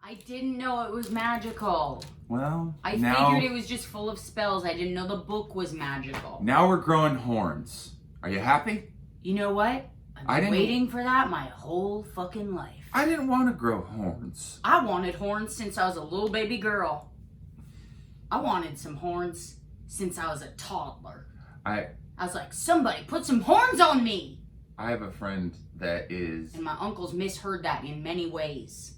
I didn't know it was magical. Well, I figured it was just full of spells. I didn't know the book was magical. Now we're growing horns. Are you happy? You know what? I've been waiting for that my whole fucking life. I didn't want to grow horns. I wanted horns since I was a little baby girl. I wanted some horns since I was a toddler. I was like, somebody put some horns on me. I have a friend that is... And my uncles misheard that in many ways.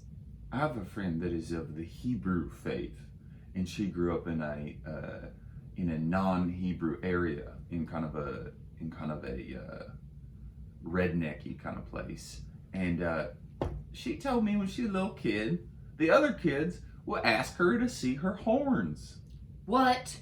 I have a friend that is of the Hebrew faith, and she grew up in a non-Hebrew area, in kind of a rednecky kind of place. And she told me when she was a little kid, the other kids would ask her to see her horns. What?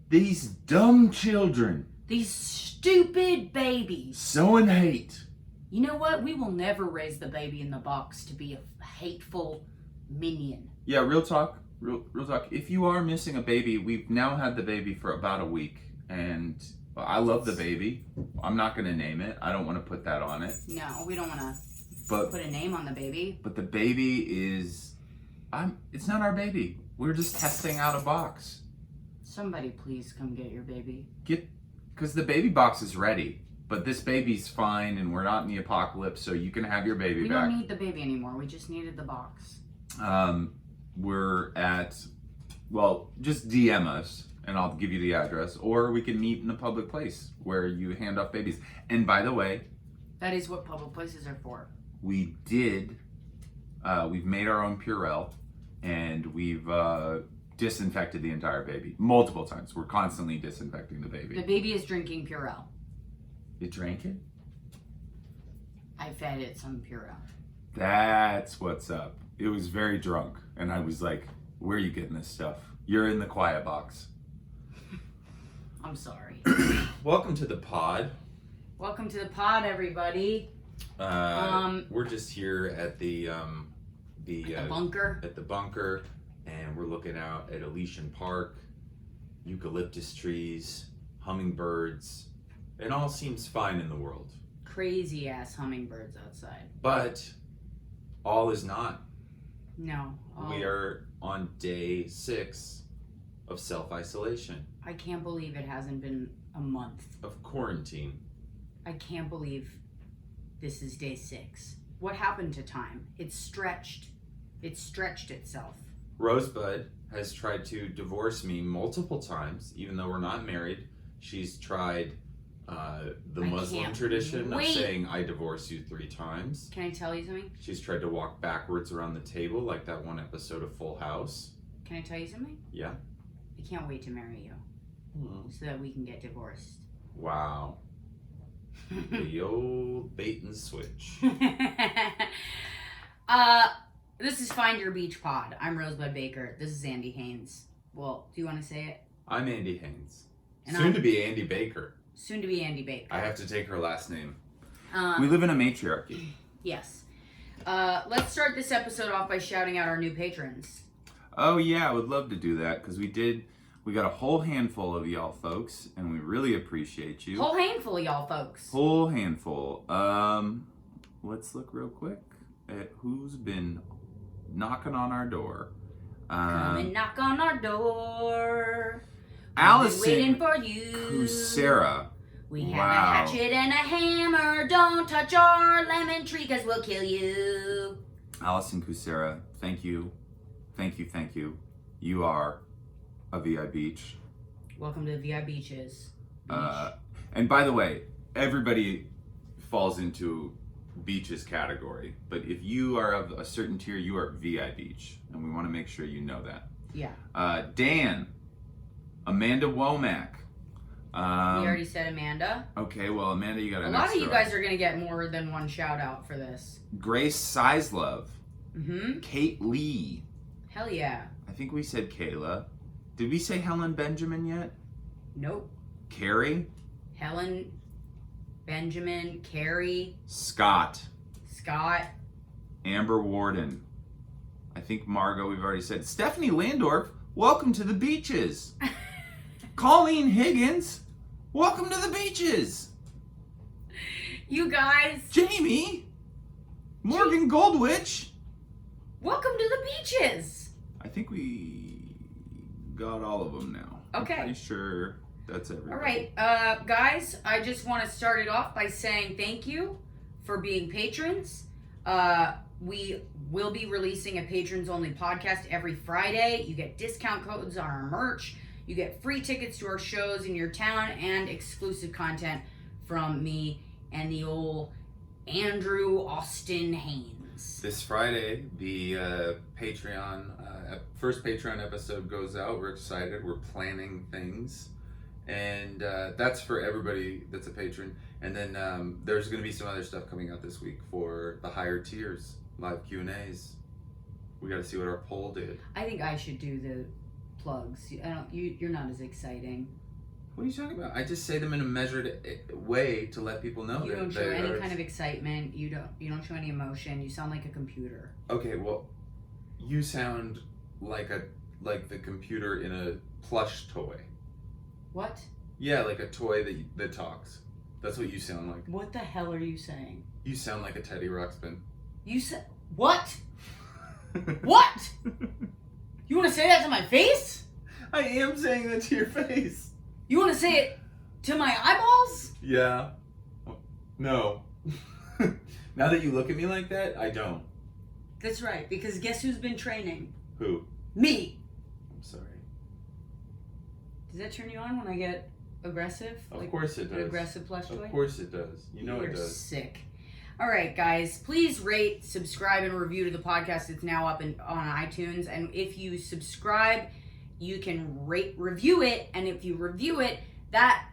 These dumb children. These stupid babies. Sowing hate. You know what? We will never raise the baby in the box to be a hateful minion. Yeah, real talk. Real talk. If you are missing a baby, we've now had the baby for about a week, and I love the baby. I'm not going to name it. I don't want to put that on it. No, we don't want to put a name on the baby. But the baby is... it's not our baby. We're just testing out a box. Somebody please come get your baby. Because the baby box is ready. But this baby's fine, and we're not in the apocalypse, so you can have your baby back. We don't need the baby anymore. We just needed the box. We're at... Well, just DM us, and I'll give you the address. Or we can meet in a public place where you hand off babies. And by the way... That is what public places are for. We've made our own Purell, and we've disinfected the entire baby multiple times. We're constantly disinfecting the baby. The baby is drinking Purell. It drank it? I fed it some Purell. That's what's up. It was very drunk, and I was like, where are you getting this stuff? You're in the quiet box. I'm sorry. Welcome to the pod. Welcome to the pod, everybody. We're just here at the bunker. At the bunker, and we're looking out at Elysian Park, eucalyptus trees, hummingbirds. It all seems fine in the world. Crazy ass hummingbirds outside. But all is not. No. We are on day 6 of self-isolation. I can't believe it hasn't been a month. Of quarantine. I can't believe this is day 6. What happened to time? It stretched itself. Rosebud has tried to divorce me multiple times, even though we're not married. She's tried the Muslim tradition of saying, I divorce you 3 times. Can I tell you something? She's tried to walk backwards around the table like that one episode of Full House. Can I tell you something? Yeah. I can't wait to marry you. So that we can get divorced. Wow. The old bait and switch. This is Find Your Beach Pod. I'm Rosebud Baker. This is Andy Haynes. Well, do you want to say it? I'm Andy Haynes. And Soon to be Andy Baker. Soon to be Andy Baker. I have to take her last name. We live in a matriarchy. Yes. Let's start this episode off by shouting out our new patrons. Oh yeah, I would love to do that because we got a whole handful of y'all folks, and we really appreciate you. Whole handful of y'all folks. Whole handful. Let's look real quick at who's been knocking on our door. Come and knock on our door. Allison, waiting for you. Who's Sarah? We have a hatchet and a hammer. Don't touch our lemon tree because we'll kill you. Allison Kusera, thank you. Thank you, thank you. You are a VI Beach. Welcome to VI Beaches. And by the way, everybody falls into beaches category. But if you are of a certain tier, you are VI Beach. And we want to make sure you know that. Yeah. Dan. Amanda Womack. We already said Amanda. Okay, well, Amanda, you got a lot of you guys are going to get more than one shout out for this. Grace Sizelove. Mm-hmm. Kate Lee. Hell yeah. I think we said Kayla. Did we say Helen Benjamin yet? Nope. Carrie. Helen Benjamin. Carrie. Scott. Amber Warden. I think Margot we've already said. Stephanie Landorf, welcome to the beaches. Colleen Higgins, welcome to the beaches. You guys. Jamie. Morgan Goldwich. Welcome to the beaches. I think we got all of them now. Okay. I'm pretty sure that's everything. All right, guys, I just want to start it off by saying thank you for being patrons. We will be releasing a patrons-only podcast every Friday. You get discount codes on our merch. You get free tickets to our shows in your town and exclusive content from me and the old Andrew Austin Haynes. This Friday, the first Patreon episode goes out. We're excited. We're planning things. And that's for everybody that's a patron. And then there's going to be some other stuff coming out this week for the higher tiers. Live Q&As. We got to see what our poll did. I think I should do the plugs. You're not as exciting. What are you talking about? I just say them in a measured way to let people know. You don't show any kind of excitement. You don't show any emotion. You sound like a computer. Okay, well, you sound like the computer in a plush toy. What? Yeah, like a toy that talks. That's what you sound like. What the hell are you saying? You sound like a Teddy Ruxpin. You said what? What? You want to say that to my face? I am saying that to your face. You want to say it to my eyeballs? Yeah. No. Now that you look at me like that, I don't. That's right, because guess who's been training? Who? Me. I'm sorry. Does that turn you on when I get aggressive? Of course it does. An aggressive plush toy? Of course it does. You know it does. You're sick. All right, guys, please rate, subscribe, and review to the podcast. It's now up on iTunes. And if you subscribe, you can review it. And if you review it, that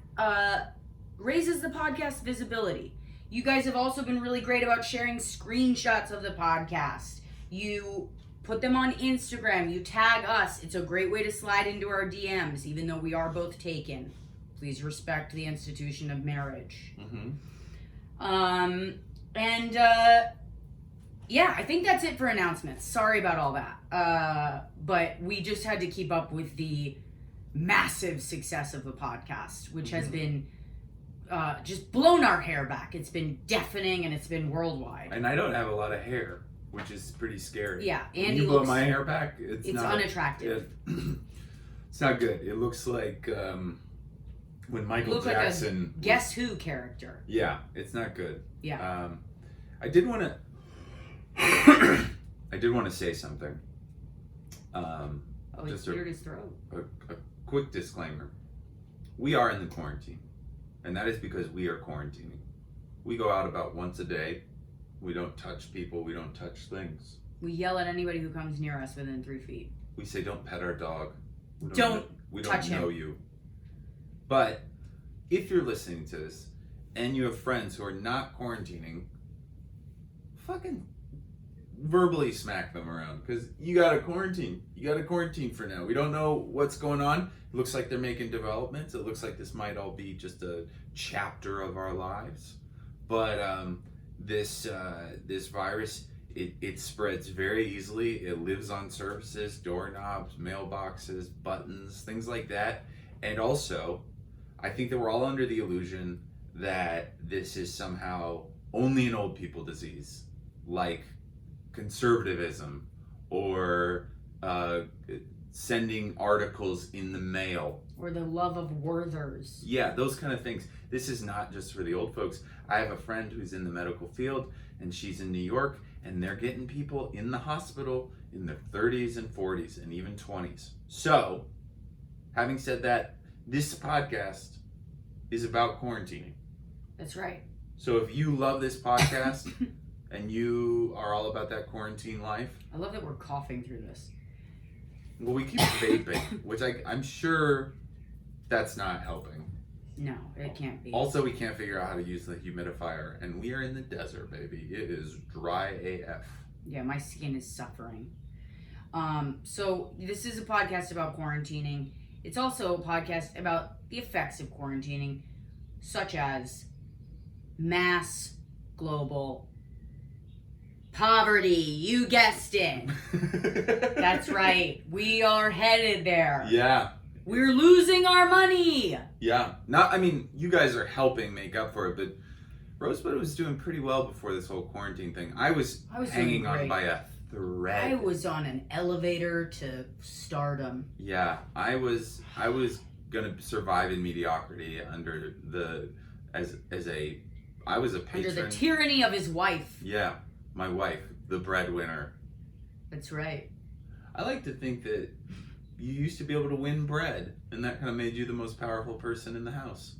raises the podcast visibility. You guys have also been really great about sharing screenshots of the podcast. You put them on Instagram. You tag us. It's a great way to slide into our DMs, even though we are both taken. Please respect the institution of marriage. Mm-hmm. Yeah, I think that's it for announcements. Sorry about all that. But we just had to keep up with the massive success of the podcast, which has been just blown our hair back. It's been deafening and it's been worldwide. And I don't have a lot of hair, which is pretty scary. Yeah, Andy, you blow my hair back, it's not unattractive. It's not good. It looks like when Michael Jackson. Like a Guess Who character. Yeah, it's not good. Yeah. I did want to say something. He cleared his throat. A quick disclaimer. We are in the quarantine. And that is because we are quarantining. We go out about once a day. We don't touch people. We don't touch things. We yell at anybody who comes near us within 3 feet. We say, don't pet our dog. We don't know you. But if you're listening to this and you have friends who are not quarantining, fucking verbally smack them around, because you gotta quarantine. You gotta quarantine for now. We don't know what's going on. It looks like they're making developments. It looks like this might all be just a chapter of our lives. But this virus, it spreads very easily. It lives on surfaces, doorknobs, mailboxes, buttons, things like that. And also, I think that we're all under the illusion that this is somehow only an old people disease, like conservatism or sending articles in the mail. Or the love of Werthers. Yeah, those kind of things. This is not just for the old folks. I have a friend who's in the medical field, and she's in New York, and they're getting people in the hospital in their 30s and 40s and even 20s. So, having said that, this podcast is about quarantining. That's right. So if you love this podcast and you are all about that quarantine life. I love that we're coughing through this. Well, we keep vaping, which I'm sure that's not helping. No, it can't be. Also, we can't figure out how to use the humidifier, and we are in the desert, baby. It is dry AF. Yeah, my skin is suffering. So this is a podcast about quarantining. It's also a podcast about the effects of quarantining, such as mass global poverty. You guessed it. That's right. We are headed there. Yeah. We're losing our money. Yeah. You guys are helping make up for it, but Rosebud was doing pretty well before this whole quarantine thing. I was hanging on by a thread. I was on an elevator to stardom. Yeah, I was gonna survive in mediocrity under I was a patron. Under the tyranny of his wife. Yeah, my wife, the breadwinner. That's right. I like to think that you used to be able to win bread, and that kind of made you the most powerful person in the house.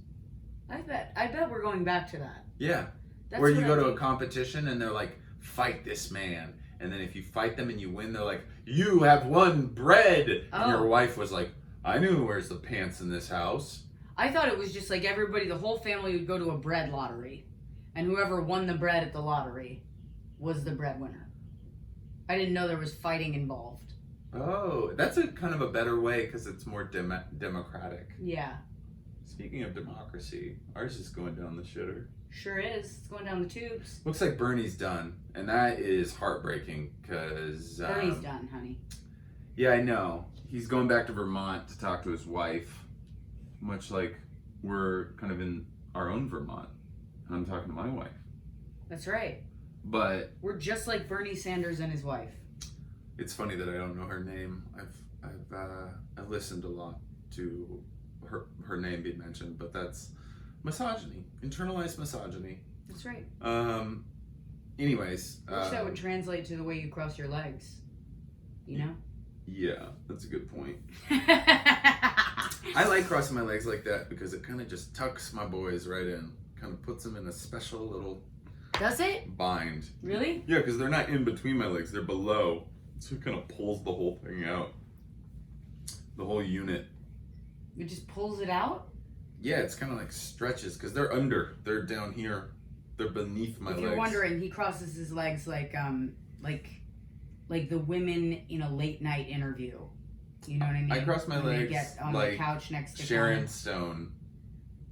I bet we're going back to that. Yeah. That's where you what go I to a think. competition and they're like, fight this man. And then if you fight them and you win, they're like, you have won bread. Oh. And your wife was like, I knew who wears the pants in this house. I thought it was just like everybody, the whole family would go to a bread lottery. And whoever won the bread at the lottery was the breadwinner. I didn't know there was fighting involved. Oh, that's a kind of a better way because it's more democratic. Yeah. Speaking of democracy, ours is going down the shitter. Sure is. It's going down the tubes. Looks like Bernie's done. And that is heartbreaking because... Bernie's done, honey. Yeah, I know. He's going back to Vermont to talk to his wife. Much like we're kind of in our own Vermont. And I'm talking to my wife. That's right. But we're just like Bernie Sanders and his wife. It's funny that I don't know her name. I've listened a lot to her name be mentioned, but that's misogyny, internalized misogyny. That's right. Anyways, I wish that would translate to the way you cross your legs. You know? Yeah, that's a good point. I like crossing my legs like that because it kind of just tucks my boys right in. Kind of puts them in a special little... Does it? Bind. Really? Yeah, because they're not in between my legs, they're below. So it kind of pulls the whole thing out. The whole unit. It just pulls it out? Yeah, it's kind of like stretches because they're under. They're down here. They're beneath my legs. If you're wondering, he crosses his legs like the women in a late night interview. You know what I mean? I cross my when legs they get on like the couch next to Sharon Colin. Stone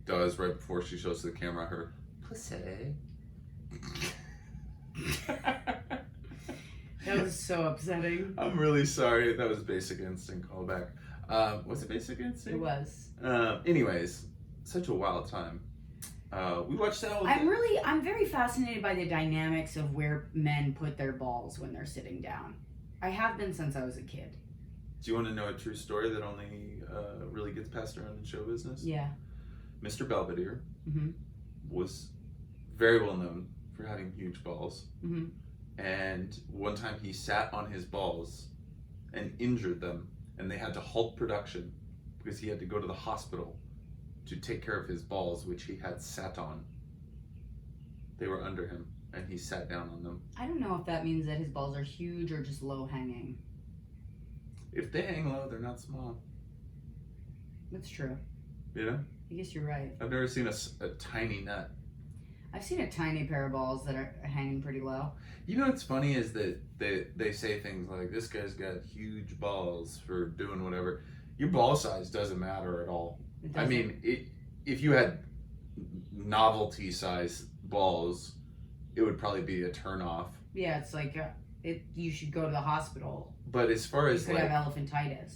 does right before she shows the camera her pussy. That was so upsetting. I'm really sorry. That was Basic Instinct callback. Was it Basic Instinct? It was. Anyways, such a wild time. We watched that. I'm very fascinated by the dynamics of where men put their balls when they're sitting down. I have been since I was a kid. Do you want to know a true story that only really gets passed around in show business? Yeah. Mr. Belvedere Mm-hmm. was very well known for having huge balls. Mm-hmm. And one time he sat on his balls and injured them, and they had to halt production because he had to go to the hospital to take care of his balls, which he had sat on. They were under him, and he sat down on them. I don't know if that means that his balls are huge or just low hanging. If they hang low, they're not small. That's true. You know? I guess you're right. I've never seen a tiny nut. I've seen a tiny pair of balls that are hanging pretty low. You know what's funny is that they say things like, this guy's got huge balls for doing whatever. Your ball size doesn't matter at all. I mean, if you had novelty size balls, it would probably be a turn off. Yeah, it's like you should go to the hospital. But as far as you could have elephantitis.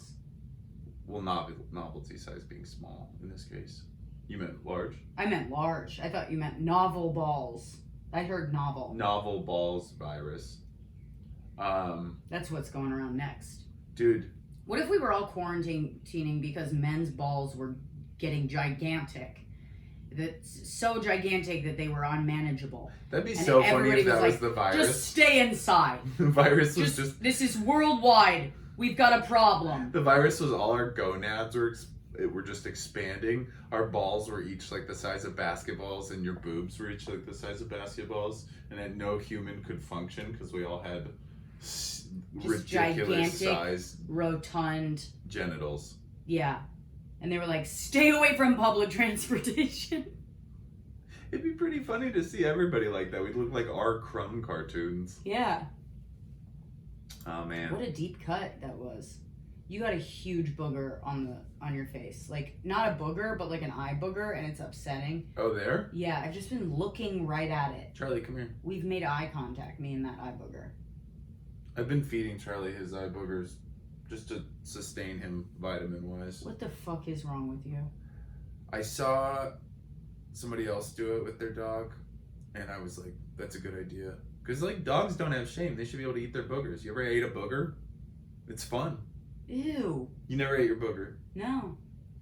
Well, novelty size being small in this case. You meant large? I meant large. I thought you meant novel balls. I heard novel. Novel balls virus. That's what's going around next. Dude. What if we were all quarantining because men's balls were getting gigantic? That's so gigantic that they were unmanageable. That'd be so funny if that was the virus. Just stay inside. The virus was just... This is worldwide. We've got a problem. The virus was all our gonads were just expanding. Our balls were each like the size of basketballs, and your boobs were each like the size of basketballs, and then no human could function because we all had ridiculous size, rotund genitals. Yeah. And they were like, stay away from public transportation. It'd be pretty funny to see everybody like that. We'd look like our Crumb cartoons. Yeah. Oh man. What a deep cut that was. You got a huge booger on your face. Like, not a booger, but like an eye booger, and it's upsetting. Oh, there? Yeah, I've just been looking right at it. Charlie, come here. We've made eye contact, me and that eye booger. I've been feeding Charlie his eye boogers just to sustain him vitamin-wise. What the fuck is wrong with you? I saw somebody else do it with their dog, and I was like, that's a good idea. Because, like, dogs don't have shame. They should be able to eat their boogers. You ever ate a booger? It's fun. Ew. You never ate your booger? No.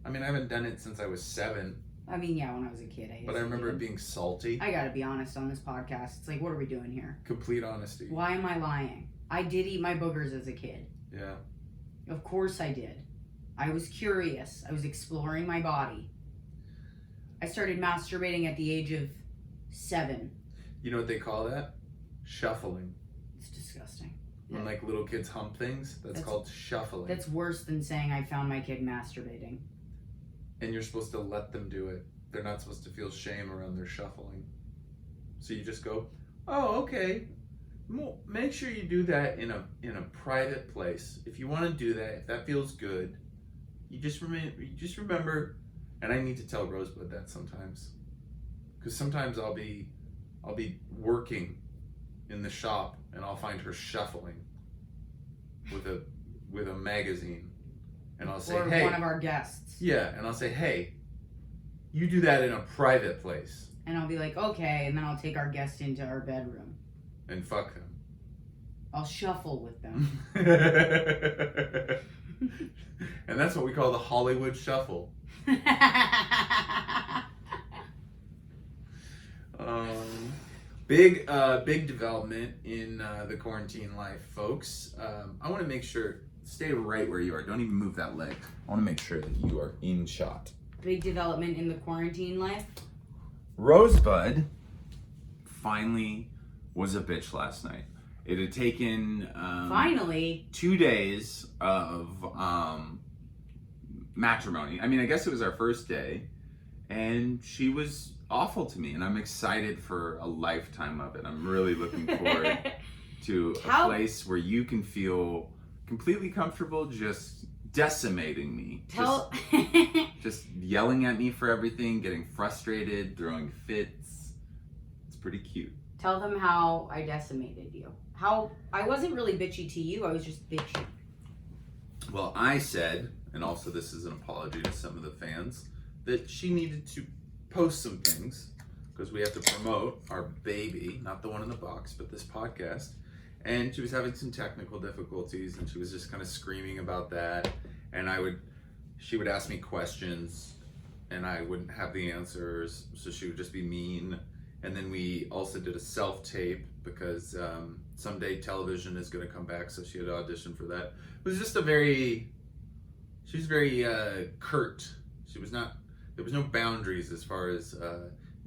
I mean, I haven't done it since I was 7. I mean, yeah, when I was a kid. But I remember it being salty. I gotta be honest on this podcast. It's like, what are we doing here? Complete honesty. Why am I lying? I did eat my boogers as a kid. Yeah. Of course I did. I was curious. I was exploring my body. I started masturbating at the age of 7. You know what they call that? Shuffling. It's disgusting. When, like, little kids hump things, that's called shuffling. That's worse than saying I found my kid masturbating. And you're supposed to let them do it. They're not supposed to feel shame around their shuffling. So you just go, oh, okay. Make sure you do that in a private place. If you want to do that, if that feels good, you just remember. And I need to tell Rosebud that sometimes, because sometimes I'll be working in the shop and I'll find her shuffling with a magazine, and I'll say, hey, one of our guests. Yeah, and I'll say, hey, you do that in a private place. And I'll be like, okay, and then I'll take our guest into our bedroom. And fuck them. I'll shuffle with them. And that's what we call the Hollywood Shuffle. Big development in the quarantine life, folks. I want to make sure, stay right where you are. Don't even move that leg. I want to make sure that you are in shot. Big development in the quarantine life. Rosebud finally was a bitch last night. It had taken finally 2 days of matrimony. I mean, I guess it was our first day, and she was awful to me, and I'm excited for a lifetime of it. I'm really looking forward to a place where you can feel completely comfortable just decimating me. Just yelling at me for everything, getting frustrated, throwing fits. It's pretty cute. Tell them how I decimated you. How I wasn't really bitchy to you, I was just bitchy. Well, I said, and also this is an apology to some of the fans, that she needed to post some things because we have to promote our baby, not the one in the box, but this podcast. And she was having some technical difficulties, and she was just kind of screaming about that. And she would ask me questions, and I wouldn't have the answers, so she would just be mean. And then we also did a self-tape because someday television is going to come back, so she had to audition for that. It was just she was very curt. There was no boundaries as far as,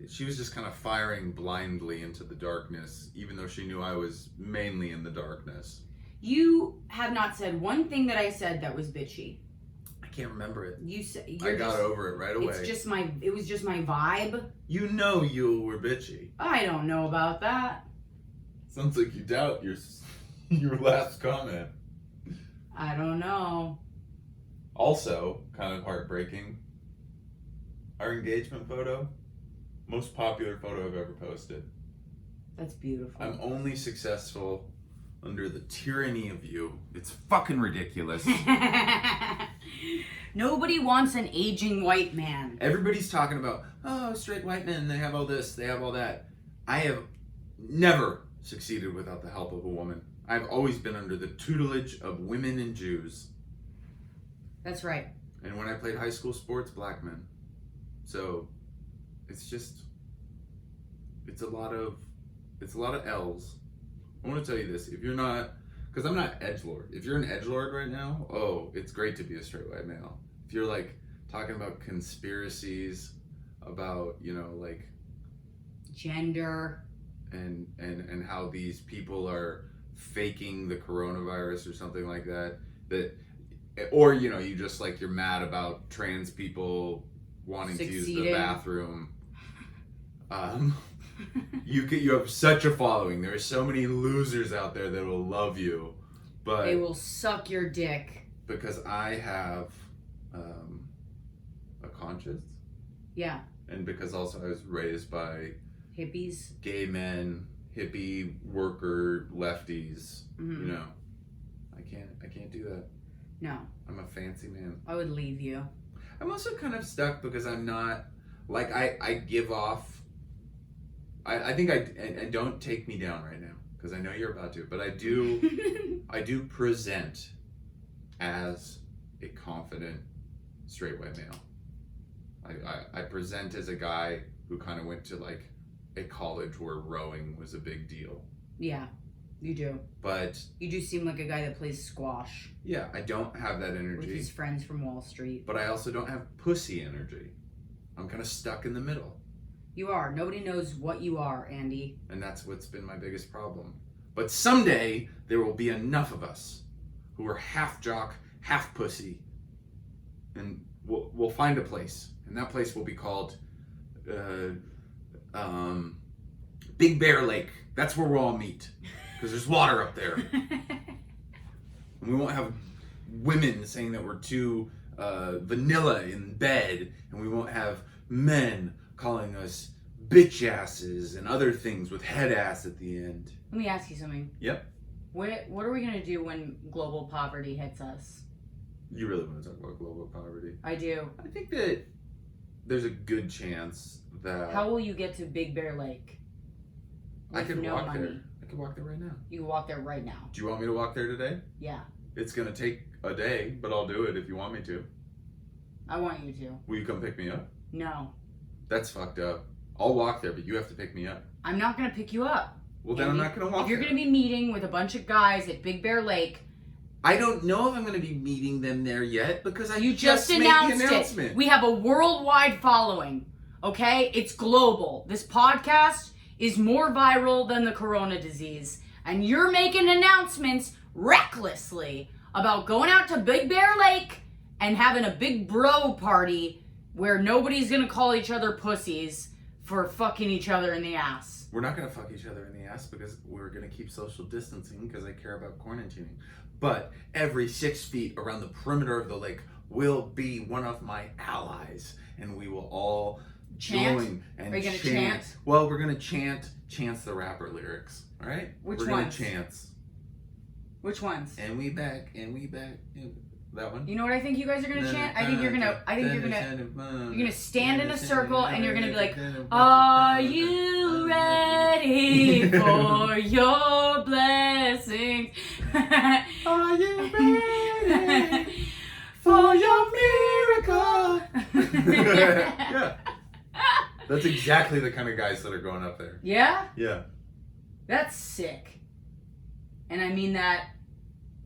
she was just kind of firing blindly into the darkness, even though she knew I was mainly in the darkness. You have not said one thing that I said that was bitchy. I can't remember it. I got over it right away. It was just my vibe. You know you were bitchy. I don't know about that. Sounds like you doubt your last comment. I don't know. Also, kind of heartbreaking, our engagement photo, most popular photo I've ever posted. That's beautiful. I'm only successful under the tyranny of you. It's fucking ridiculous. Nobody wants an aging white man. Everybody's talking about, oh, straight white men, they have all this, they have all that. I have never succeeded without the help of a woman. I've always been under the tutelage of women and Jews. That's right. And when I played high school sports, black men. So it's a lot of L's. I want to tell you this, if you're not, because I'm not edgelord. If you're an edgelord right now, oh, it's great to be a straight white male. If you're like talking about conspiracies, about, like gender and how these people are faking the coronavirus or something like that, or you just like you're mad about trans people wanting to use the bathroom. You have such a following. There are so many losers out there that will love you, but they will suck your dick because I have a conscience. Yeah. And because also I was raised by hippies, gay men, hippie worker lefties. Mm-hmm. I can't do that. No. I'm a fancy man. I would leave you. I'm also kind of stuck because I'm not, like, I give off, I think I don't take me down right now. because I know you're about to, but I do present as a confident straight white male. I present as a guy who kind of went to like a college where rowing was a big deal. Yeah, you do. But you do seem like a guy that plays squash. Yeah, I don't have that energy. With his friends from Wall Street. But I also don't have pussy energy. I'm kind of stuck in the middle. You are. Nobody knows what you are, Andy. And that's what's been my biggest problem. But someday there will be enough of us who are half jock, half pussy, and we'll find a place, and that place will be called Big Bear Lake. That's where we'll all meet, because there's water up there. And we won't have women saying that we're too vanilla in bed, and we won't have men calling us bitch asses and other things with head ass at the end. Let me ask you something. Yep. What are we going to do when global poverty hits us? You really want to talk about global poverty? I do. I think that there's a good chance that... How will you get to Big Bear Lake? I could walk there. I could walk there right now. You can walk there right now. Do you want me to walk there today? Yeah. It's going to take a day, but I'll do it if you want me to. I want you to. Will you come pick me up? No. That's fucked up. I'll walk there, but you have to pick me up. I'm not going to pick you up. Well, then I'm not going to walk If you're there. going to be meeting with a bunch of guys at Big Bear Lake... I don't know if I'm going to be meeting them there yet, because you just announced the announcement. It. We have a worldwide following, okay? It's global. This podcast is more viral than the corona disease. And you're making announcements recklessly about going out to Big Bear Lake and having a big bro party where nobody's going to call each other pussies for fucking each other in the ass. We're not going to fuck each other in the ass because we're going to keep social distancing because I care about quarantining. But every 6 feet around the perimeter of the lake will be one of my allies, and we will all join and Are you gonna chant? Well, we're gonna chant the rapper lyrics. All right. Which we're ones? Gonna chant. Which ones? And we back. That one. You know what I think you guys are gonna chant? I think you're gonna stand in a circle and you're gonna be like, "Are you ready for your blessings? Are you ready for your miracle?" Yeah. That's exactly the kind of guys that are going up there. Yeah? Yeah. That's sick. And I mean that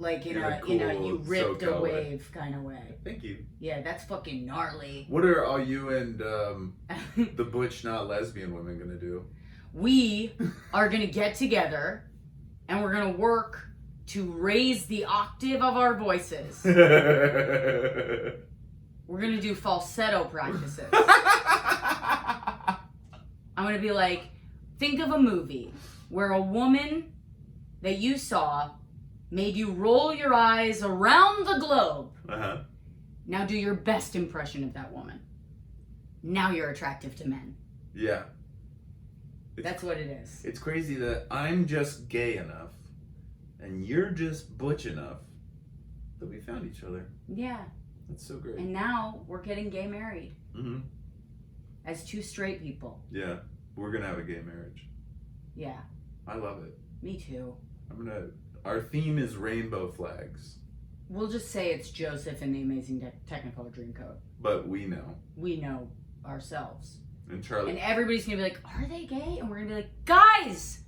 like in a you ripped a wave kind of way. Thank you. Yeah, that's fucking gnarly. What are all you and the butch not lesbian women gonna do? We are gonna get together and we're gonna work to raise the octave of our voices. We're gonna do falsetto practices. I'm gonna be like, think of a movie where a woman that you saw made you roll your eyes around the globe. Uh-huh. Now do your best impression of that woman. Now you're attractive to men. Yeah. That's what it is. It's crazy that I'm just gay enough and you're just butch enough that we found each other. Yeah. That's so great. And now we're getting gay married. Mm-hmm. As two straight people. Yeah. We're gonna have a gay marriage. Yeah. I love it. Me too. Our theme is rainbow flags. We'll just say it's Joseph and the Amazing Technicolor Dreamcoat. But we know. We know ourselves. And Charlie. And everybody's gonna be like, are they gay? And we're gonna be like, guys,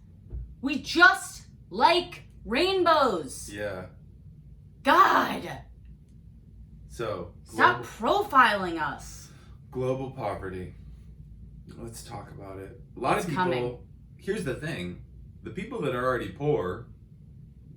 we just like rainbows. Yeah. God. So. Stop profiling us. Global poverty. Let's talk about it. A lot of people. Coming. Here's the thing. The people that are already poor,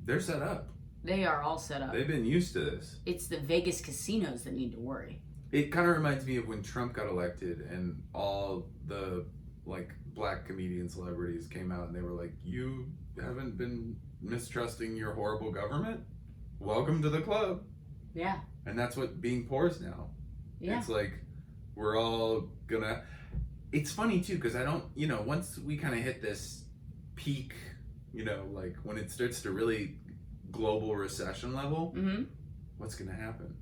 they're set up. They are all set up. They've been used to this. It's the Vegas casinos that need to worry. It kind of reminds me of when Trump got elected and all the black comedian celebrities came out and they were like, "You haven't been mistrusting your horrible government? Welcome to the club." Yeah. And that's what being poor is now. Yeah. It's like we're all gonna. It's funny too because I don't. Once we kind of hit this peak, like when it starts to really global recession level, what's gonna happen?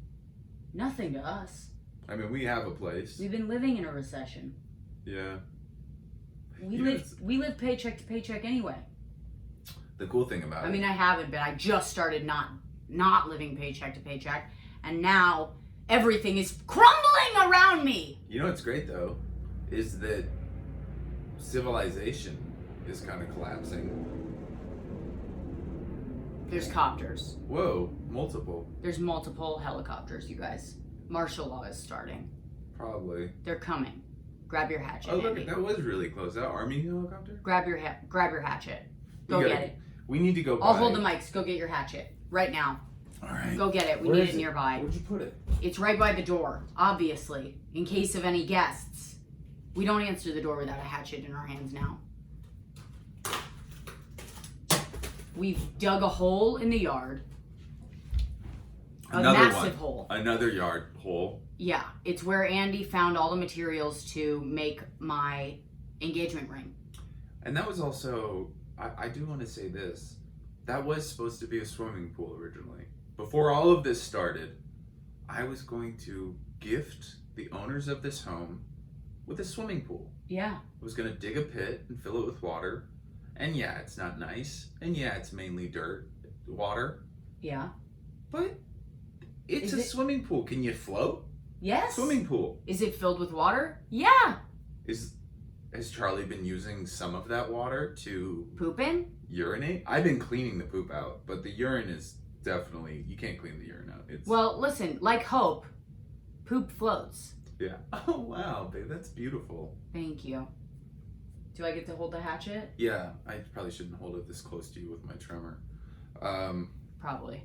Nothing to us. I mean, we have a place. We've been living in a recession. Yeah. We live paycheck to paycheck anyway. the cool thing about it. I mean, I haven't been. I just started not living paycheck to paycheck, and now everything is crumbling around me. You know what's great though, is that civilization is kind of collapsing. There's copters. Whoa, multiple. There's multiple helicopters, you guys. Martial law is starting. Probably. They're coming. Grab your hatchet. Oh look, Andy. that was really close. That army helicopter? Grab your hatchet. Go get it. We need to go buy. I'll hold the mics. Go get your hatchet right now. All right. Go get it. We Where need is it nearby. Where'd you put it? It's right by the door, obviously, in case of any guests. We don't answer the door without a hatchet in our hands now. We've dug a hole in the yard. Another massive one. hole. Another yard hole. Yeah, it's where Andy found all the materials to make my engagement ring. And that was also, I do want to say this, that was supposed to be a swimming pool originally. Before all of this started, I was going to gift the owners of this home with a swimming pool. Yeah. I was going to dig a pit and fill it with water. And yeah, it's not nice. And yeah, it's mainly dirt, water. Yeah. But it's a swimming pool. Can you float? Yes. Swimming pool. Is it filled with water? Yeah. Has Charlie been using some of that water to Pooping? urinate? I've been cleaning the poop out, but the urine is definitely, you can't clean the urine out. It's Well, listen, like Hope, poop floats. yeah. Oh wow, babe, that's beautiful. Thank you. Do I get to hold the hatchet? Yeah, I probably shouldn't hold it this close to you with my tremor. Probably.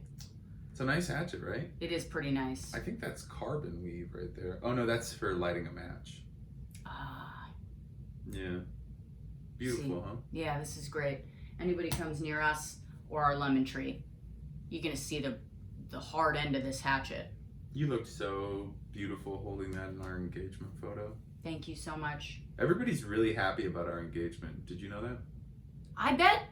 It's a nice hatchet, right? It is pretty nice. I think that's carbon weave right there. Oh no, that's for lighting a match. Ah. Yeah. Beautiful, huh? Yeah, this is great. Anybody comes near us or our lemon tree, you're gonna see the hard end of this hatchet. You looked so beautiful holding that in our engagement photo. Thank you so much. Everybody's really happy about our engagement. Did you know that? I bet.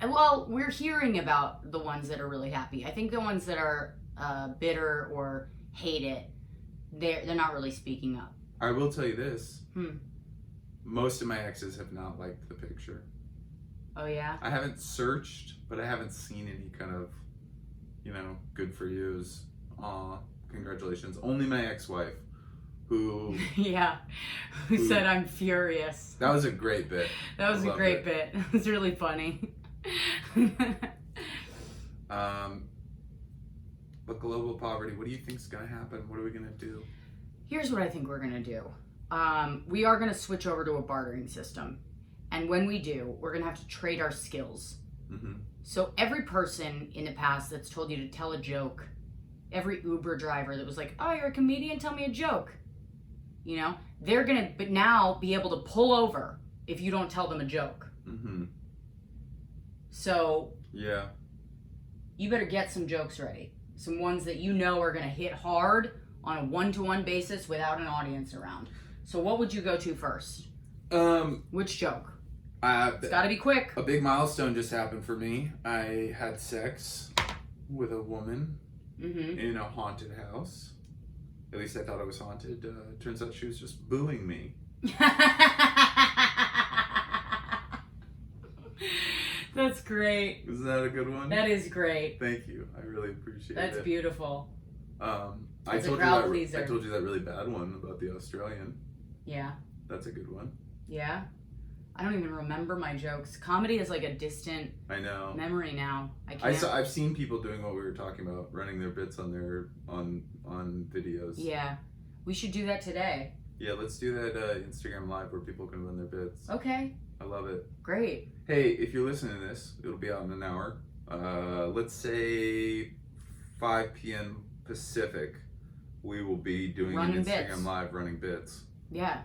Well, we're hearing about the ones that are really happy. I think the ones that are bitter or hate it, they're not really speaking up. I will tell you this. Most of my exes have not liked the picture. Oh yeah? I haven't searched, but I haven't seen any kind of, good for yous. Aw, congratulations. Only my ex-wife, who... yeah, who said I'm furious. That was a great bit. That was a great bit. It was really funny. But global poverty, what do you think is going to happen? What are we going to do? Here's what I think we're going to do. We are going to switch over to a bartering system. And when we do, we're going to have to trade our skills. Mm-hmm. So every person in the past that's told you to tell a joke, every Uber driver that was like, oh, you're a comedian, tell me a joke. They're going to but now be able to pull over if you don't tell them a joke. Mm-hmm. So yeah, you better get some jokes ready. Some ones that you know are going to hit hard on a one-to-one basis without an audience around. So what would you go to first? Which joke? It's got to be quick. A big milestone just happened for me. I had sex with a woman in a haunted house. At least I thought it was haunted. Turns out she was just booing me. That's great. Is that a good one? That is great. Thank you. I really appreciate it. That's beautiful. I told you that really bad one about the Australian. Yeah. That's a good one. Yeah. I don't even remember my jokes. Comedy is like a distant memory now. I've seen people doing what we were talking about, running their bits on videos. Yeah. We should do that today. Yeah, let's do that Instagram Live where people can run their bits. Okay. I love it. Great. Hey, if you're listening to this, it'll be out in an hour. Let's say 5 p.m. Pacific, we will be doing an Instagram Live running bits. Yeah.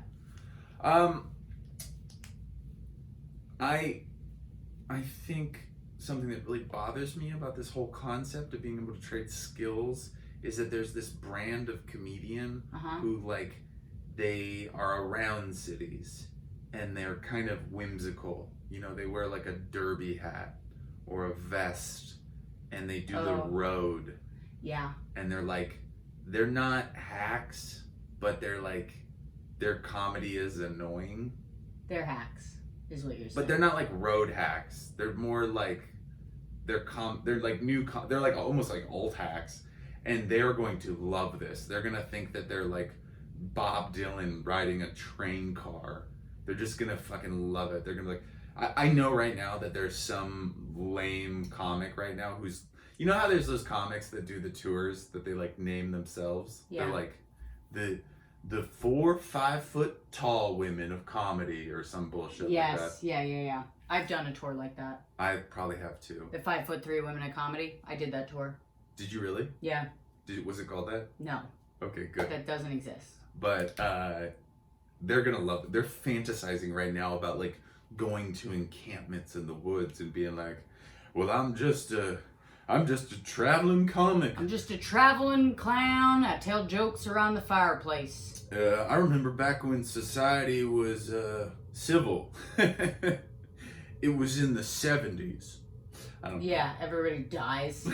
I think something that really bothers me about this whole concept of being able to trade skills is that there's this brand of comedian who they are around cities and they're kind of whimsical. They wear like a derby hat or a vest and they do the road. Yeah. And they're not hacks, but their comedy is annoying. They're hacks, is what you're saying. But they're not like road hacks. They're more like they're like they're like almost like old hacks, and they're going to love this. They're gonna think that they're like Bob Dylan riding a train car. They're just gonna fucking love it. They're gonna be like, I know right now that there's some lame comic right now who's, you know how there's those comics that do the tours that they like name themselves? Yeah. They're like the 4-5 foot tall women of comedy or some bullshit like that. Yeah. I've done a tour like that. I probably have too. The 5'3" women of comedy. I did that tour. Did you really? Yeah. Was it called that? No. Okay, good. That doesn't exist. But they're gonna love it. They're fantasizing right now about like going to encampments in the woods and being like, well, I'm just a traveling comic. I'm just a traveling clown. I tell jokes around the fireplace. I remember back when society was civil. It was in the 70s. I don't know. Yeah, everybody dies.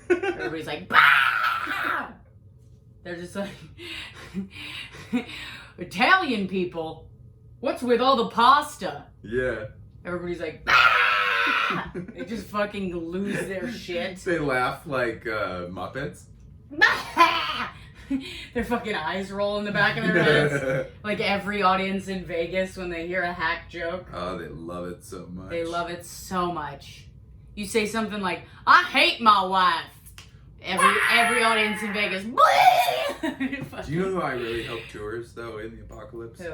Everybody's like, bah! They're just like, Italian people, what's with all the pasta? Yeah. Everybody's like, bah! They just fucking lose their shit. They laugh like Muppets. Their fucking eyes roll in the back of their heads. Like every audience in Vegas when they hear a hack joke. Oh, they love it so much. They love it so much. You say something like, I hate my wife. Every audience in Vegas. Do you know who I really hope tours though in the apocalypse? Who?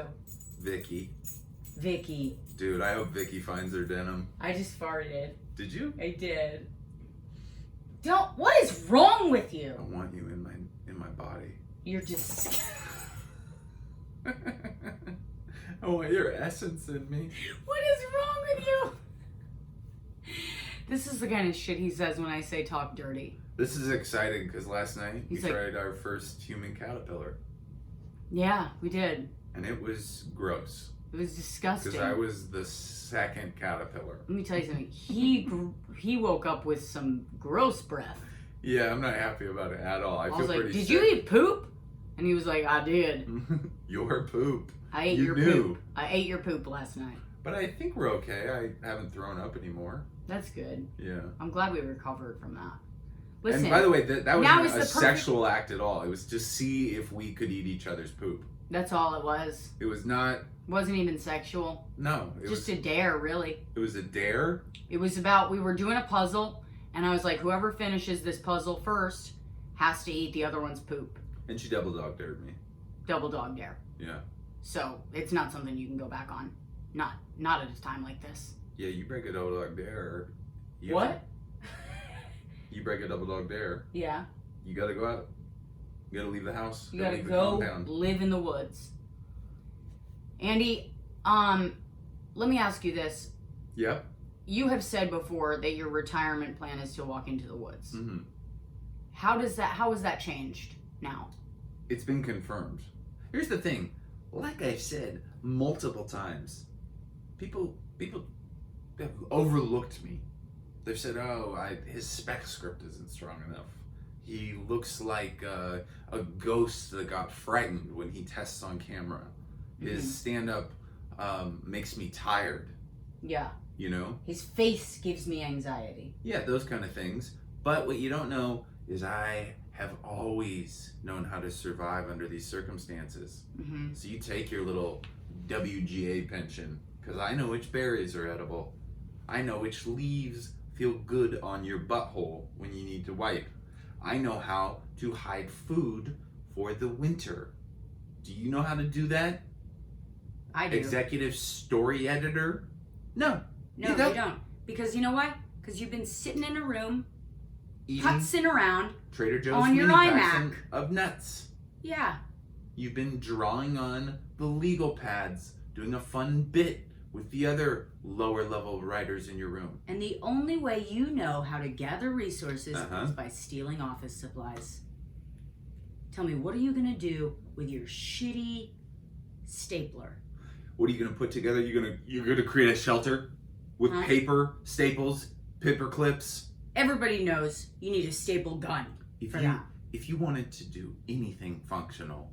Vicky. Vicky. Dude, I hope Vicky finds her denim. I just farted. Did you? I did. What is wrong with you? I want you in my body. You're just... I want your essence in me. What is wrong with you? This is the kind of shit he says when I say talk dirty. This is exciting because last night we He's like, tried our first human caterpillar. Yeah, we did. And it was gross. It was disgusting. Because I was the second caterpillar. Let me tell you something. He woke up with some gross breath. Yeah, I'm not happy about it at all. I feel was like, pretty did sick. you eat poop? And he was like, I did. Your poop. I ate your poop. I ate your poop last night. But I think we're okay. I haven't thrown up anymore. That's good. Yeah. I'm glad we recovered from that. Listen, and by the way, that wasn't a perfect... sexual act at all. It was to see if we could eat each other's poop. That's all it was. It was not... Wasn't even sexual. No. Just a dare, really. It was a dare? It was about, we were doing a puzzle, and I was like, whoever finishes this puzzle first has to eat the other one's poop. And she double dog dared me. Double dog dare. Yeah. So, it's not something you can go back on. Not at a time like this. Yeah, you break a double dog dare. What? You break a double dog dare. Yeah. You gotta go out. You gotta leave the house. You gotta go live in the woods. Andy, let me ask you this. Yep. You have said before that your retirement plan is to walk into the woods. Mm-hmm. How has that changed now? It's been confirmed. Here's the thing. Like I've said multiple times, people have overlooked me. They've said, his spec script isn't strong enough. He looks like a ghost that got frightened when he tests on camera. His stand-up makes me tired. Yeah. You know? His face gives me anxiety. Yeah, those kind of things. But what you don't know is I have always known how to survive under these circumstances. Mm-hmm. So you take your little WGA pension, because I know which berries are edible. I know which leaves feel good on your butthole when you need to wipe. I know how to hide food for the winter. Do you know how to do that? I do. Executive story editor? No. No, you don't. Because you know why? Because you've been sitting in a room, Eating putzing around Trader Joe's on your mini packs iMac of nuts. Yeah. You've been drawing on the legal pads, doing a fun bit with the other lower level writers in your room. And the only way you know how to gather resources is by stealing office supplies. Tell me, what are you going to do with your shitty stapler? What are you going to put together? You're gonna create a shelter with paper, staples, paper clips. Everybody knows you need a staple gun for that. If you wanted to do anything functional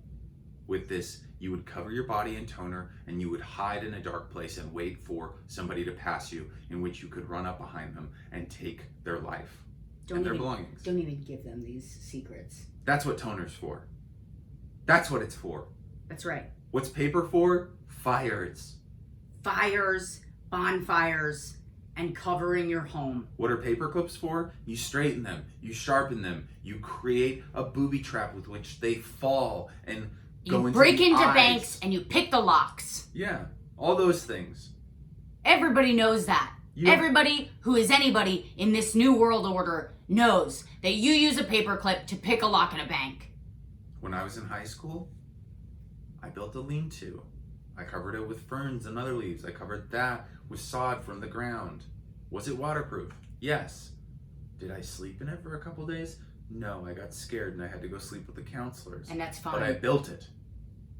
with this, you would cover your body in toner and you would hide in a dark place and wait for somebody to pass you, in which you could run up behind them and take their life and their belongings. Don't even give them these secrets. That's what toner's for. That's what it's for. That's right. What's paper for? Fires. Fires, bonfires, and covering your home. What are paper clips for? You straighten them, you sharpen them, you create a booby trap with which they fall and go into break the into eyes. banks and you pick the locks. Yeah, all those things. Everybody knows that. Everybody who is anybody in this new world order knows that you use a paper clip to pick a lock in a bank. When I was in high school, I built a lean-to. I covered it with ferns and other leaves. I covered that with sod from the ground. Was it waterproof? Yes. Did I sleep in it for a couple days? No, I got scared and I had to go sleep with the counselors. And that's fine. But I built it.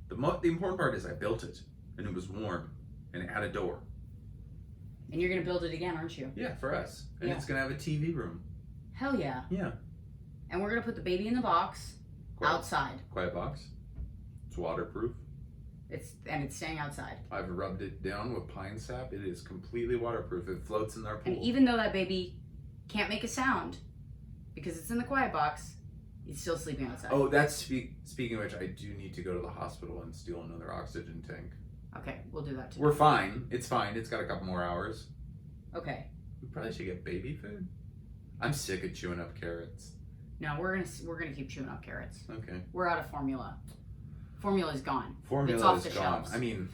The important part is I built it, and it was warm, and it had a door. And you're going to build it again, aren't you? Yeah, for us. And Yeah. it's going to have a TV room. Hell yeah. Yeah. And we're going to put the baby in the box outside. Quiet box. It's waterproof. It's staying outside. I've rubbed it down with pine sap. It is completely waterproof. It floats in our pool. And even though that baby can't make a sound because it's in the quiet box, he's still sleeping outside. Oh, that's speaking of which, I do need to go to the hospital and steal another oxygen tank. Okay, we'll do that too. We're fine. It's fine. It's got a couple more hours. Okay. We probably should get baby food. I'm sick of chewing up carrots. No, we're gonna keep chewing up carrots. Okay. We're out of formula. Formula's gone. Formula it's off is the gone. shelves. I mean,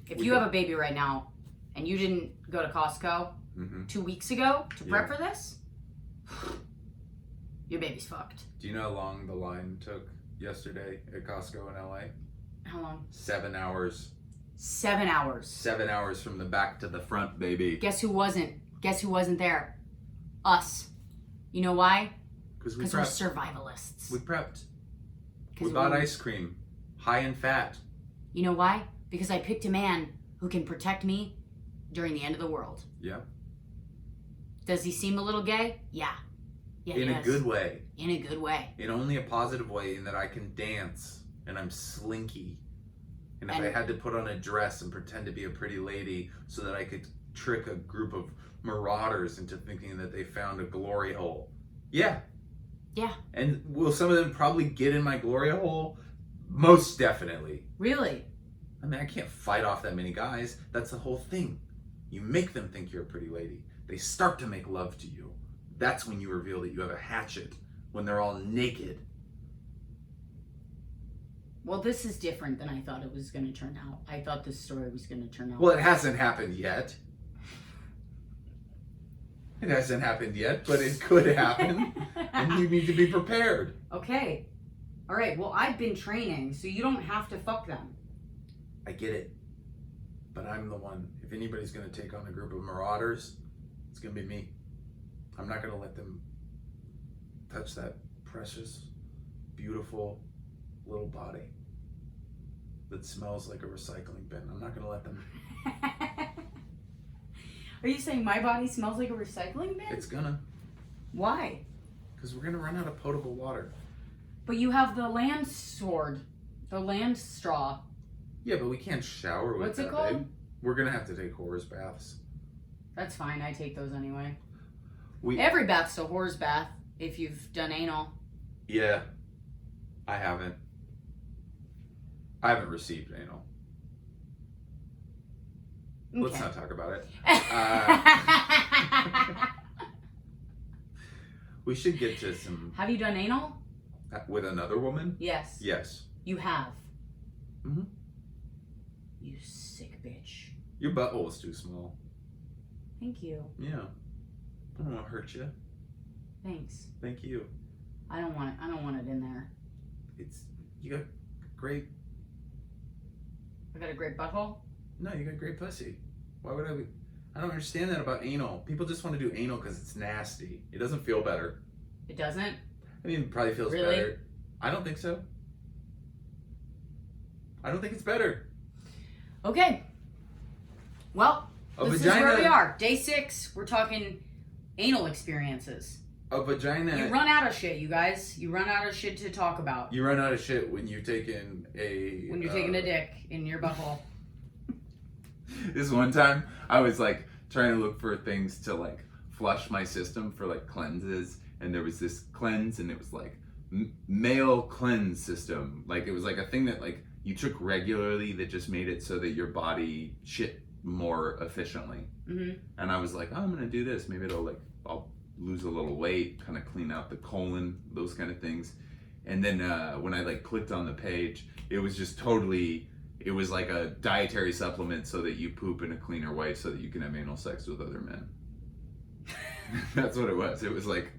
if you have a baby right now and you didn't go to Costco 2 weeks ago to prep for this, your baby's fucked. Do you know how long the line took yesterday at Costco in LA? How long? 7 hours. 7 hours. 7 hours from the back to the front, baby. Guess who wasn't? Guess who wasn't there? Us. You know why? Because we're survivalists. We prepped. We bought ice cream. High in fat. You know why? Because I picked a man who can protect me during the end of the world. Yeah. Does he seem a little gay? Yeah. Yeah. In a good way. In a good way. In only a positive way, in that I can dance and I'm slinky. And if I had to put on a dress and pretend to be a pretty lady so that I could trick a group of marauders into thinking that they found a glory hole. Yeah. Yeah. And will some of them probably get in my glory hole? Most definitely. Really? I mean, I can't fight off that many guys. That's the whole thing. You make them think you're a pretty lady. They start to make love to you. That's when you reveal that you have a hatchet, when they're all naked. Well, this is different than I thought it was going to turn out. I thought this story was going to turn out. Well, it hasn't happened yet. It hasn't happened yet, but it could happen. And you need to be prepared. Okay. All right. Well, I've been training, so you don't have to fuck them. I get it. But I'm the one. If anybody's going to take on a group of marauders, it's going to be me. I'm not going to let them touch that precious, beautiful little body that smells like a recycling bin. I'm not going to let them. Are you saying my body smells like a recycling bin? It's gonna. Why? Because we're gonna run out of potable water. But you have the land sword, the land straw. Yeah, but we can't shower with What's that, it called? babe. We're gonna have to take horse baths. That's fine. I take those anyway. Every bath's a horse bath if you've done anal. Yeah, I haven't. I haven't received anal. Okay. Let's not talk about it. We should get to some... Have you done anal? With another woman? Yes. Yes. You have. Mm-hmm. You sick bitch. Your butthole's too small. Thank you. Yeah. I don't want to hurt you. Thanks. Thank you. I don't want it in there. You got great... I got a great butthole? No, you got great pussy. Why would I don't understand that about anal. People just want to do anal because it's nasty. It doesn't feel better. It doesn't? I mean, it probably feels Really? better. I don't think so. I don't think it's better. Okay. Well, this is where we are. Day 6. We're talking anal experiences. A vagina. You run out of shit, you guys. You run out of shit to talk about. You run out of shit when you're taking a. When you're taking a dick in your butthole. This one time, I was like trying to look for things to like flush my system for like cleanses, and there was this cleanse, and it was like male cleanse system. Like it was like a thing that like you took regularly that just made it so that your body shit more efficiently. Mm-hmm. And I was like, oh, I'm gonna do this. Maybe I'll lose a little weight, kind of clean out the colon, those kind of things. And then when I like clicked on the page, it was just totally. It was like a dietary supplement so that you poop in a cleaner way so that you can have anal sex with other men. That's what it was. It was like...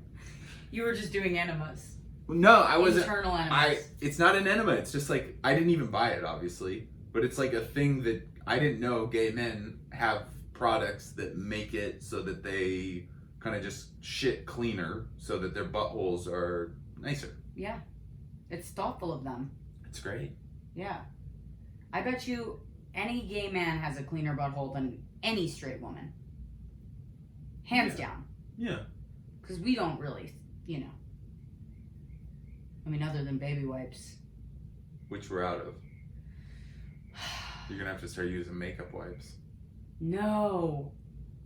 You were just doing enemas. No, I wasn't... Internal enemas. It's not an enema. It's just like... I didn't even buy it, obviously. But it's like a thing that I didn't know gay men have products that make it so that they kind of just shit cleaner so that their buttholes are nicer. Yeah. It's thoughtful of them. It's great. Yeah. I bet you any gay man has a cleaner butthole than any straight woman. Hands down. Yeah. Because we don't really, you know. I mean, other than baby wipes. Which we're out of. You're going to have to start using makeup wipes. No.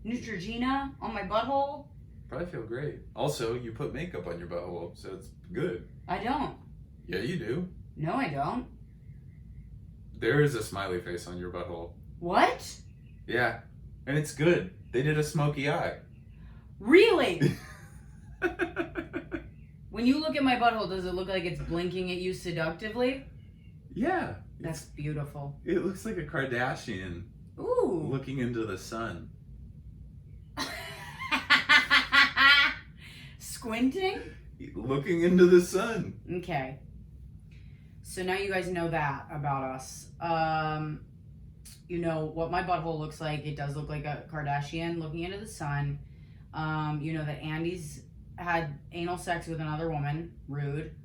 Neutrogena on my butthole? Probably feel great. Also, you put makeup on your butthole, so it's good. I don't. Yeah, you do. No, I don't. There is a smiley face on your butthole. What? Yeah, and it's good. They did a smoky eye. Really? When you look at my butthole, does it look like it's blinking at you seductively? Yeah. That's beautiful. It looks like a Kardashian Ooh. looking into the sun. Squinting? Looking into the sun. Okay. So now you guys know that about us. You know what my butthole looks like. It does look like a Kardashian looking into the sun. You know that Andy's had anal sex with another woman. Rude.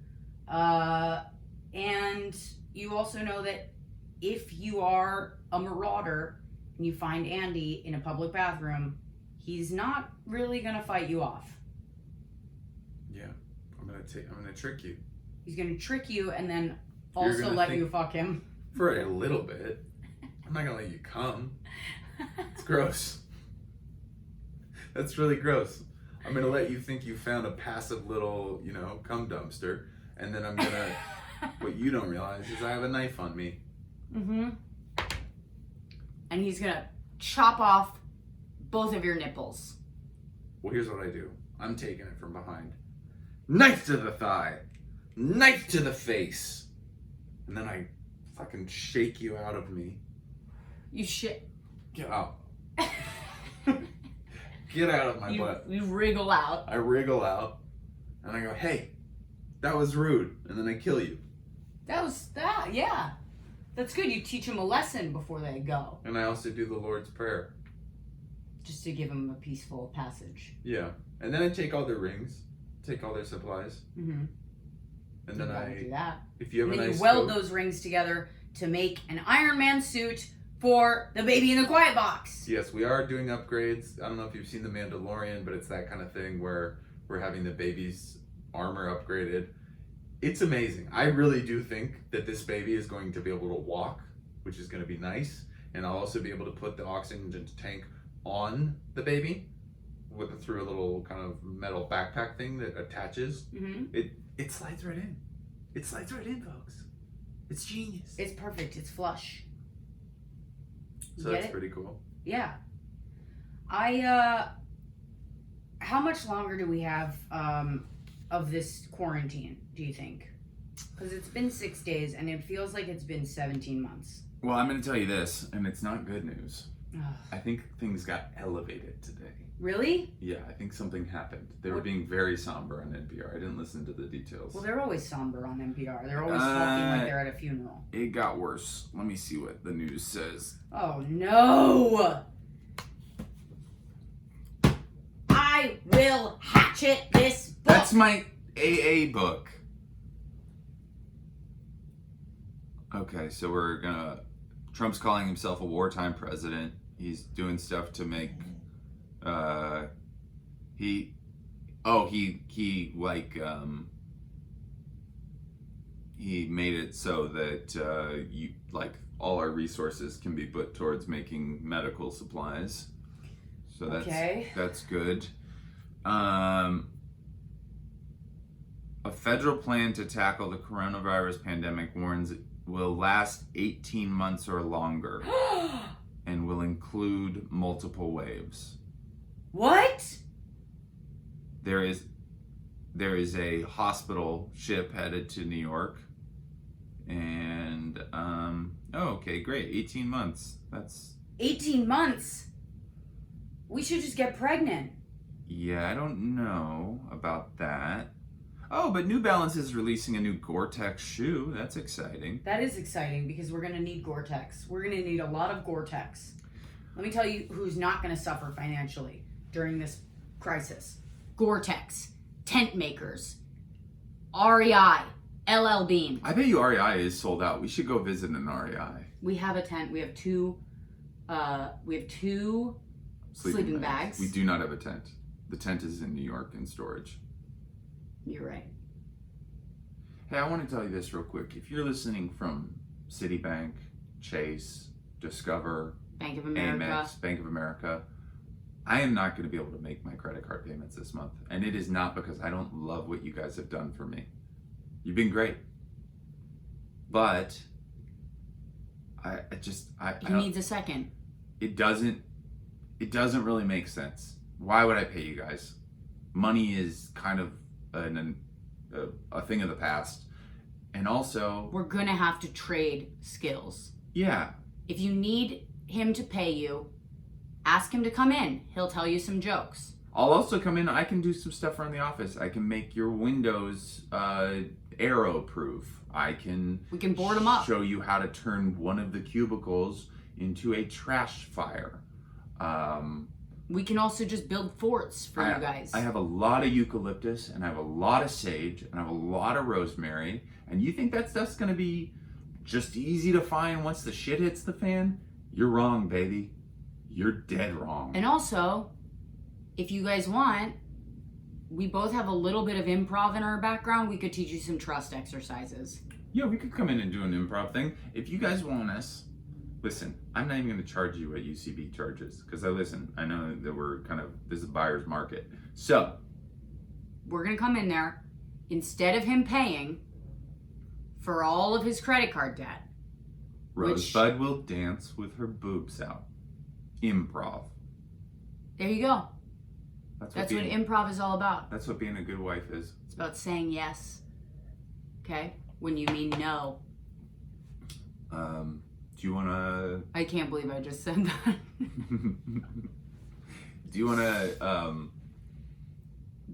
And you also know that if you are a marauder and you find Andy in a public bathroom, he's not really gonna fight you off. Yeah, I'm gonna trick you. He's gonna trick you and then also let you fuck him. For a little bit. I'm not gonna let you come. It's gross. That's really gross. I'm gonna let you think you found a passive little, cum dumpster, and then I'm gonna. What you don't realize is I have a knife on me. Mm-hmm. And he's gonna chop off both of your nipples. Well, here's what I do. I'm taking it from behind. Knife to the thigh. Knife to the face. And then I fucking shake you out of me. You shit. Get out. Get out of my butt. You wriggle out. I wriggle out. And I go, hey, that was rude. And then I kill you. Yeah. That's good. You teach them a lesson before they go. And I also do the Lord's Prayer. Just to give them a peaceful passage. Yeah. And then I take all their rings. Take all their supplies. Mm-hmm. And then do that. If you have and a then nice you weld coat, those rings together to make an Iron Man suit for the baby in the quiet box. Yes, we are doing upgrades. I don't know if you've seen The Mandalorian, but it's that kind of thing where we're having the baby's armor upgraded. It's amazing. I really do think that this baby is going to be able to walk, which is going to be nice. And I'll also be able to put the oxygen tank on the baby through a little kind of metal backpack thing that attaches. Mm-hmm. It slides right in. It slides right in, folks. It's genius. It's perfect. It's flush. So that's pretty cool. Yeah. How much longer do we have of this quarantine, do you think? Because it's been 6 days and it feels like it's been 17 months. Well, I'm going to tell you this, and it's not good news. Ugh. I think things got elevated today. Really? Yeah, I think something happened. They were being very somber on NPR. I didn't listen to the details. Well, they're always somber on NPR. They're always talking like they're at a funeral. It got worse. Let me see what the news says. Oh, no! I will hatchet this book! That's my AA book. Okay, so Trump's calling himself a wartime president. He's doing stuff to make, Oh, he like he made it so that you like all our resources can be put towards making medical supplies. So that's good. A federal plan to tackle the coronavirus pandemic warns it will last 18 months or longer and will include multiple waves. What? There is a hospital ship headed to New York, and okay, great, 18 months. That's 18 months. We should just get pregnant. Yeah, I don't know about that. Oh, but New Balance is releasing a new Gore-Tex shoe. That's exciting. That is exciting because we're going to need Gore-Tex. We're going to need a lot of Gore-Tex. Let me tell you who's not going to suffer financially during this crisis. Gore-Tex, tent makers, REI, LL Bean. I bet you REI is sold out. We should go visit an REI. We have a tent. We have two sleeping bags. We do not have a tent. The tent is in New York in storage. You're right. Hey, I want to tell you this real quick. If you're listening from Citibank, Chase, Discover, Bank of America, Amex, Bank of America, I am not going to be able to make my credit card payments this month. And it is not because I don't love what you guys have done for me. You've been great. But he needs a second. It doesn't really make sense. Why would I pay you guys? Money is kind of a thing of the past. And also, we're going to have to trade skills. Yeah. If you need him to pay you, ask him to come in. He'll tell you some jokes. I'll also come in. I can do some stuff around the office. I can make your windows arrow-proof. We can board them up. Show you how to turn one of the cubicles into a trash fire. We can also just build forts for you guys. I have a lot of eucalyptus, and I have a lot of sage, and I have a lot of rosemary. And you think that stuff's going to be just easy to find once the shit hits the fan? You're wrong, baby. You're dead wrong. And also, if you guys want, we both have a little bit of improv in our background. We could teach you some trust exercises. Yeah, we could come in and do an improv thing. If you guys want us, listen, I'm not even going to charge you what UCB charges. Because I know that this is a buyer's market. So, we're going to come in there. Instead of him paying for all of his credit card debt, Rosebud will dance with her boobs out. Improv. There you go. That's what improv is all about. That's what being a good wife is. It's about saying yes. Okay? When you mean no. Do you want to... I can't believe I just said that. Do you want to...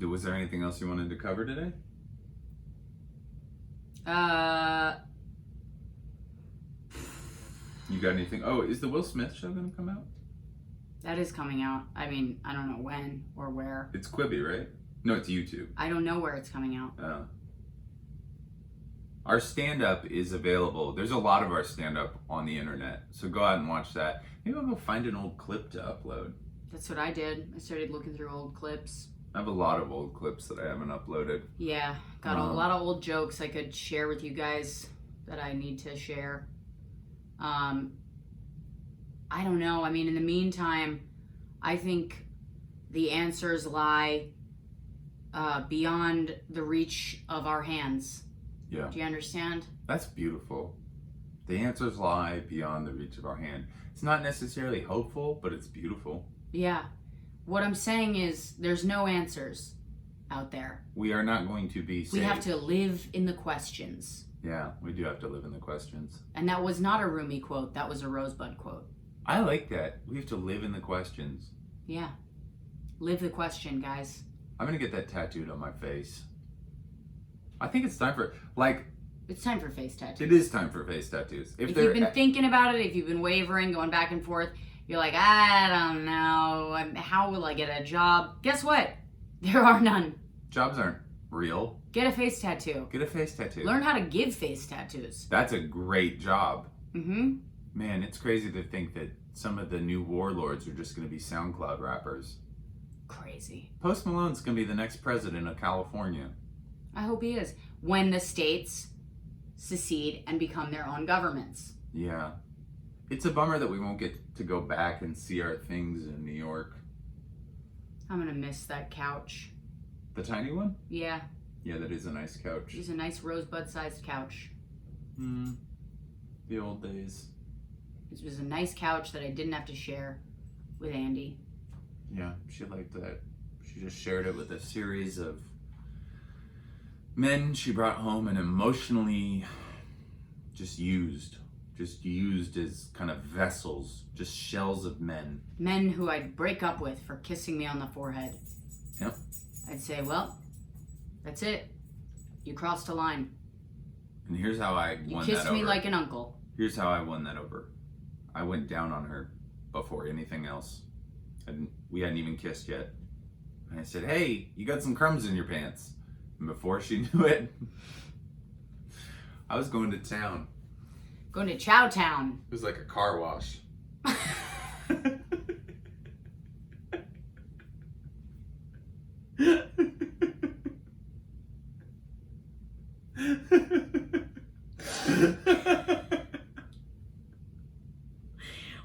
was there anything else you wanted to cover today? You got anything? Oh, is the Will Smith show going to come out? That is coming out. I mean, I don't know when or where. It's Quibi, right? No, it's YouTube. I don't know where it's coming out. Oh. Our stand-up is available. There's a lot of our stand-up on the internet. So go out and watch that. Maybe I'll go find an old clip to upload. That's what I did. I started looking through old clips. I have a lot of old clips that I haven't uploaded. Yeah, got a lot of old jokes I could share with you guys that I need to share. I don't know. I mean, in the meantime, I think the answers lie beyond the reach of our hands. Yeah. Do you understand? That's beautiful. The answers lie beyond the reach of our hand. It's not necessarily hopeful, but it's beautiful. Yeah. What I'm saying is there's no answers out there. We are not going to be saved. We have to live in the questions. Yeah, we do have to live in the questions. And that was not a Rumi quote. That was a Rosebud quote. I like that. We have to live in the questions. Yeah. Live the question, guys. I'm going to get that tattooed on my face. I think it's time for, It's time for face tattoos. It is time for face tattoos. If you've been thinking about it, if you've been wavering, going back and forth, you're like, I don't know, how will I get a job? Guess what? There are none. Jobs aren't real. Get a face tattoo. Get a face tattoo. Learn how to give face tattoos. That's a great job. Mm-hmm. Man, it's crazy to think that some of the new warlords are just going to be SoundCloud rappers. Crazy. Post Malone's gonna be the next president of California. I hope he is. When the states secede and become their own governments. Yeah. It's a bummer that we won't get to go back and see our things in New York. I'm gonna miss that couch. The tiny one? Yeah. Yeah, that is a nice couch. It's a nice rosebud-sized couch. The old days. This was a nice couch that I didn't have to share with Andy. Yeah, she liked that. She just shared it with a series of men she brought home and emotionally just used as kind of vessels, just shells of men. Men who I'd break up with for kissing me on the forehead. Yep. I'd say, well, that's it. You crossed a line. And here's how I You won that over. kissed me like an uncle. Here's how I won that over. I went down on her before anything else. We hadn't even kissed yet. And I said, hey, you got some crumbs in your pants. And before she knew it, I was going to town. Going to Chow Town. It was like a car wash.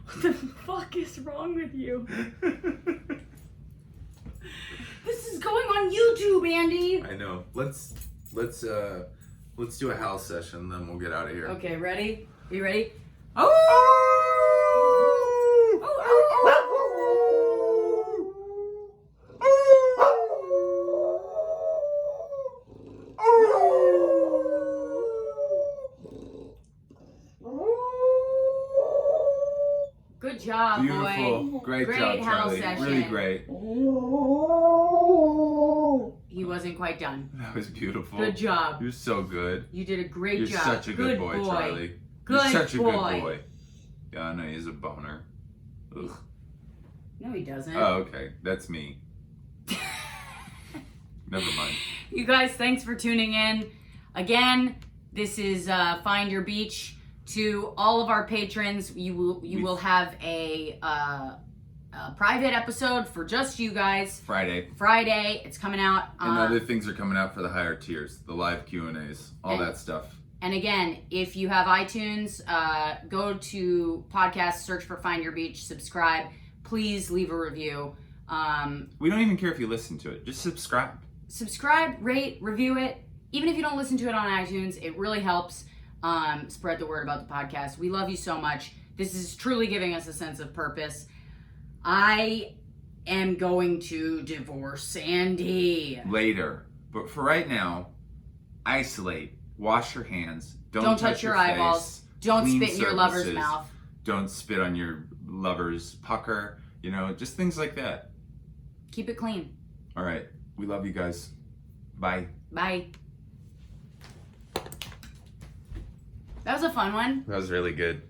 What the fuck is wrong with you? This is going on YouTube, Andy. I know. Let's do a house session, then we'll get out of here. Okay, ready? You ready? Good job, Beautiful. boy. Great job, house Charlie. session. Really great. He wasn't quite done. That was beautiful. Good job. You're so good. You did a great You're job. such a good boy, Charlie. Good You're such a boy. good boy. Yeah, I know he's a boner. Ugh. No, he doesn't. Oh, okay. That's me. Never mind. You guys, thanks for tuning in. Again, this is Find Your Beach. To all of our patrons, you will have a private episode for just you guys. Friday, it's coming out. And other things are coming out for the higher tiers, the live Q&As, all that stuff. And again, if you have iTunes, go to podcast, search for Find Your Beach, subscribe. Please leave a review. We don't even care if you listen to it. Just subscribe. Subscribe, rate, review it. Even if you don't listen to it on iTunes, it really helps spread the word about the podcast. We love you so much. This is truly giving us a sense of purpose. I am going to divorce Sandy. Later. But for right now, isolate. Wash your hands. Don't touch your face. eyeballs. Don't Clean spit in your lover's surfaces. mouth. Don't spit on your lover's pucker. You know, just things like that. Keep it clean. All right. We love you guys. Bye. Bye. That was a fun one. That was really good.